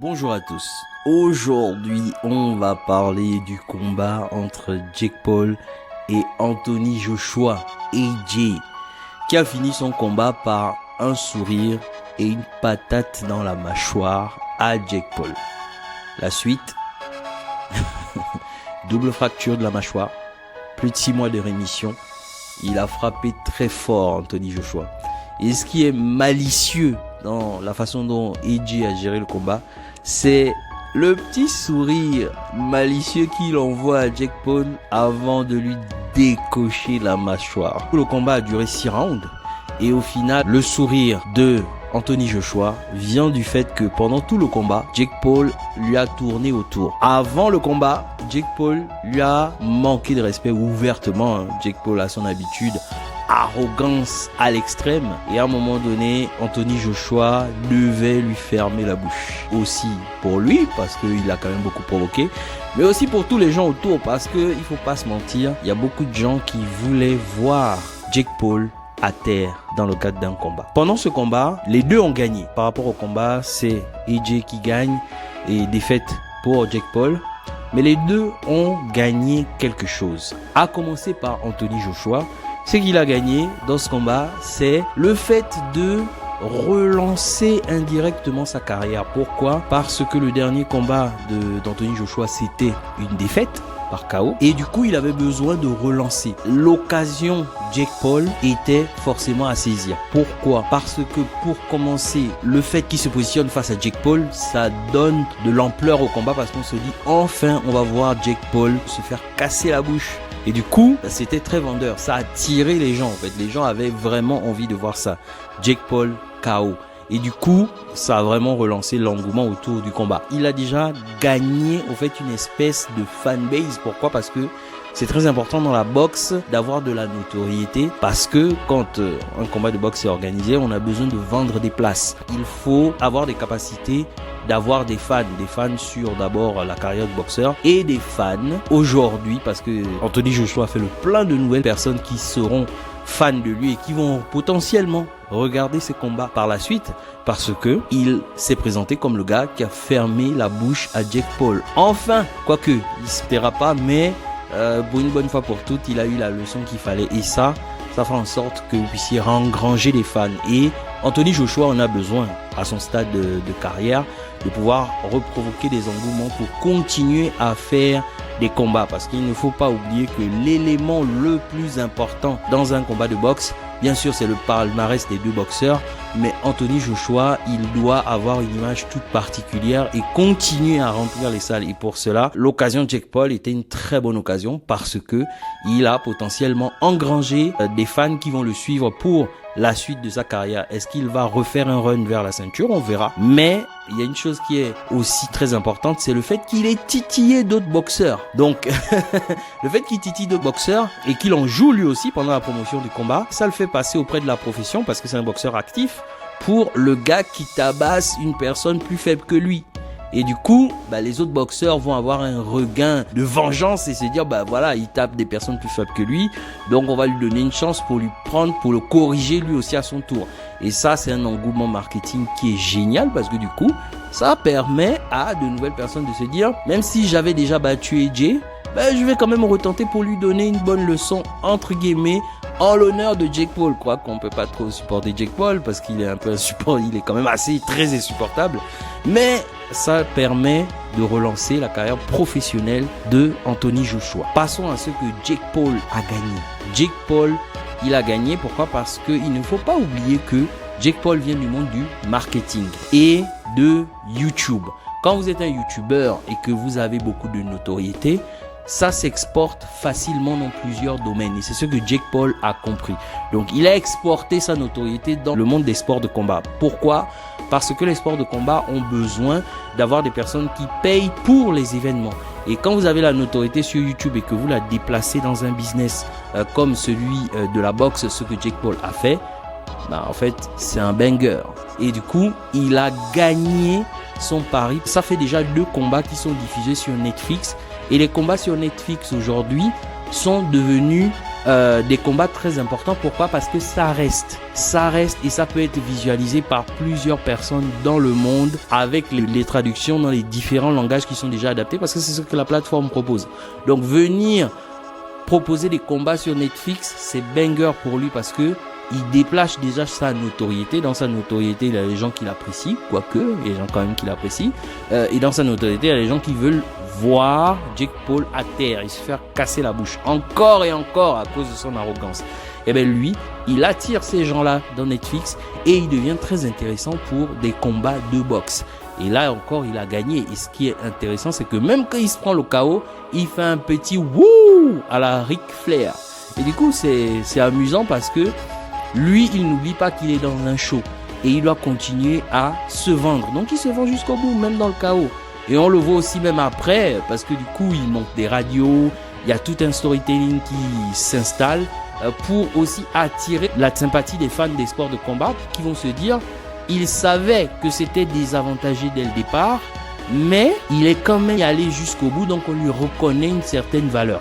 Bonjour à tous. Aujourd'hui, on va parler du combat entre Jake Paul et Anthony Joshua, AJ, qui a fini son combat par un sourire et une patate dans la mâchoire à Jake Paul. La suite, double fracture de la mâchoire, plus de 6 mois de rémission. Il a frappé très fort Anthony Joshua. Et ce qui est malicieux dans la façon dont AJ a géré le combat, c'est le petit sourire malicieux qu'il envoie à Jake Paul avant de lui décocher la mâchoire. Le combat a duré 6 rounds et au final, le sourire de Anthony Joshua vient du fait que pendant tout le combat, Jake Paul lui a tourné autour. Avant le combat, Jake Paul lui a manqué de respect ouvertement. Jake Paul a son habitude, arrogance à l'extrême, et à un moment donné, Anthony Joshua devait lui fermer la bouche. Aussi pour lui, parce qu'il a quand même beaucoup provoqué, mais aussi pour tous les gens autour, parce que il faut pas se mentir, il y a beaucoup de gens qui voulaient voir Jake Paul à terre dans le cadre d'un combat. Pendant ce combat, les deux ont gagné. Par rapport au combat, c'est AJ qui gagne et défaite pour Jake Paul. Mais les deux ont gagné quelque chose. À commencer par Anthony Joshua. Ce qu'il a gagné dans ce combat, c'est le fait de relancer indirectement sa carrière. Pourquoi? Parce que le dernier combat d'Anthony Joshua, c'était une défaite par KO. Et du coup, il avait besoin de relancer. L'occasion Jake Paul était forcément à saisir. Pourquoi? Parce que pour commencer, le fait qu'il se positionne face à Jake Paul, ça donne de l'ampleur au combat parce qu'on se dit, enfin, on va voir Jake Paul se faire casser la bouche. Et du coup, c'était très vendeur. Ça a attiré les gens. En fait, les gens avaient vraiment envie de voir ça. Jake Paul KO. Et du coup, ça a vraiment relancé l'engouement autour du combat. Il a déjà gagné, en fait, une espèce de fanbase. Pourquoi? Parce que c'est très important dans la boxe d'avoir de la notoriété. Parce que quand un combat de boxe est organisé, on a besoin de vendre des places. Il faut avoir des capacités d'avoir des fans sur d'abord la carrière de boxeur et des fans aujourd'hui, parce que Anthony Joshua fait le plein de nouvelles personnes qui seront fans de lui et qui vont potentiellement regarder ses combats par la suite, parce que il s'est présenté comme le gars qui a fermé la bouche à Jake Paul. Enfin, quoique il se taira pas, mais pour une bonne fois pour toutes, il a eu la leçon qu'il fallait, et ça fait en sorte que vous puissiez engranger des fans. Et Anthony Joshua en a besoin à son stade de carrière, de pouvoir reprovoquer des engouements pour continuer à faire des combats, parce qu'il ne faut pas oublier que l'élément le plus important dans un combat de boxe, bien sûr, c'est le palmarès des deux boxeurs, mais Anthony Joshua, il doit avoir une image toute particulière et continuer à remplir les salles. Et pour cela, l'occasion de Jake Paul était une très bonne occasion, parce que il a potentiellement engrangé des fans qui vont le suivre pour la suite de sa carrière. Est-ce qu'il va refaire un run vers la ceinture? On verra. Mais il y a une chose qui est aussi très importante, c'est le fait qu'il ait titillé d'autres boxeurs. Donc, le fait qu'il titille d'autres boxeurs et qu'il en joue lui aussi pendant la promotion du combat, ça le fait passer auprès de la profession, parce que c'est un boxeur actif, pour le gars qui tabasse une personne plus faible que lui. Et du coup, les autres boxeurs vont avoir un regain de vengeance et se dire, voilà, il tape des personnes plus faibles que lui, donc on va lui donner une chance pour lui prendre, pour le corriger lui aussi à son tour. Et ça, c'est un engouement marketing qui est génial, parce que du coup, ça permet à de nouvelles personnes de se dire, même si j'avais déjà battu AJ, je vais quand même retenter pour lui donner une bonne leçon, entre guillemets, en l'honneur de Jake Paul. Quoi qu'on peut pas trop supporter Jake Paul, parce qu'il est un peu insupportable, il est quand même assez très insupportable, mais ça permet de relancer la carrière professionnelle de Anthony Joshua. Passons à ce que Jake Paul a gagné. Jake Paul, il a gagné, pourquoi? Parce qu'il ne faut pas oublier que Jake Paul vient du monde du marketing et de YouTube. Quand vous êtes un YouTuber et que vous avez beaucoup de notoriété, ça s'exporte facilement dans plusieurs domaines, et c'est ce que Jake Paul a compris. Donc il a exporté sa notoriété dans le monde des sports de combat. Pourquoi? Parce que les sports de combat ont besoin d'avoir des personnes qui payent pour les événements. Et quand vous avez la notoriété sur YouTube et que vous la déplacez dans un business comme celui de la boxe, ce que Jake Paul a fait, en fait c'est un banger. Et du coup, il a gagné son pari. Ça fait déjà 2 combats qui sont diffusés sur Netflix. Et les combats sur Netflix aujourd'hui sont devenus des combats très importants. Pourquoi? Parce que ça reste et ça peut être visualisé par plusieurs personnes dans le monde avec les traductions dans les différents langages qui sont déjà adaptés, parce que c'est ce que la plateforme propose. Donc venir proposer des combats sur Netflix, c'est banger pour lui, parce que il déplace déjà sa notoriété. Dans sa notoriété, il y a les gens qui l'apprécient, quoique, il y a des gens quand même qui l'apprécient. Et dans sa notoriété, il y a les gens qui veulent voir Jake Paul à terre et se faire casser la bouche encore et encore à cause de son arrogance. Et bien lui, il attire ces gens-là dans Netflix et il devient très intéressant pour des combats de boxe. Et là encore, il a gagné. Et ce qui est intéressant, c'est que même quand il se prend le KO, il fait un petit wouh à la Ric Flair. Et du coup, c'est amusant parce que lui, il n'oublie pas qu'il est dans un show et il doit continuer à se vendre. Donc, il se vend jusqu'au bout, même dans le KO. Et on le voit aussi même après, parce que du coup, il monte des radios, il y a tout un storytelling qui s'installe pour aussi attirer la sympathie des fans des sports de combat qui vont se dire, il savait que c'était désavantagé dès le départ, mais il est quand même allé jusqu'au bout, donc on lui reconnaît une certaine valeur.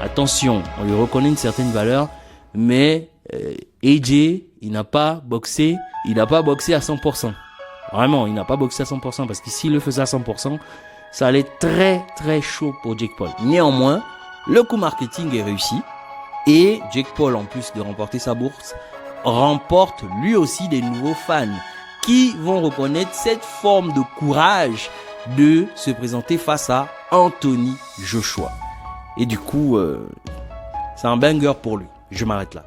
Attention, on lui reconnaît une certaine valeur, mais AJ, il n'a pas boxé à 100%. Vraiment, il n'a pas boxé à 100%, parce que s'il le faisait à 100%, ça allait être très très chaud pour Jake Paul. Néanmoins, le coup marketing est réussi et Jake Paul, en plus de remporter sa bourse, remporte lui aussi des nouveaux fans qui vont reconnaître cette forme de courage de se présenter face à Anthony Joshua. Et du coup, c'est un banger pour lui. Je m'arrête là.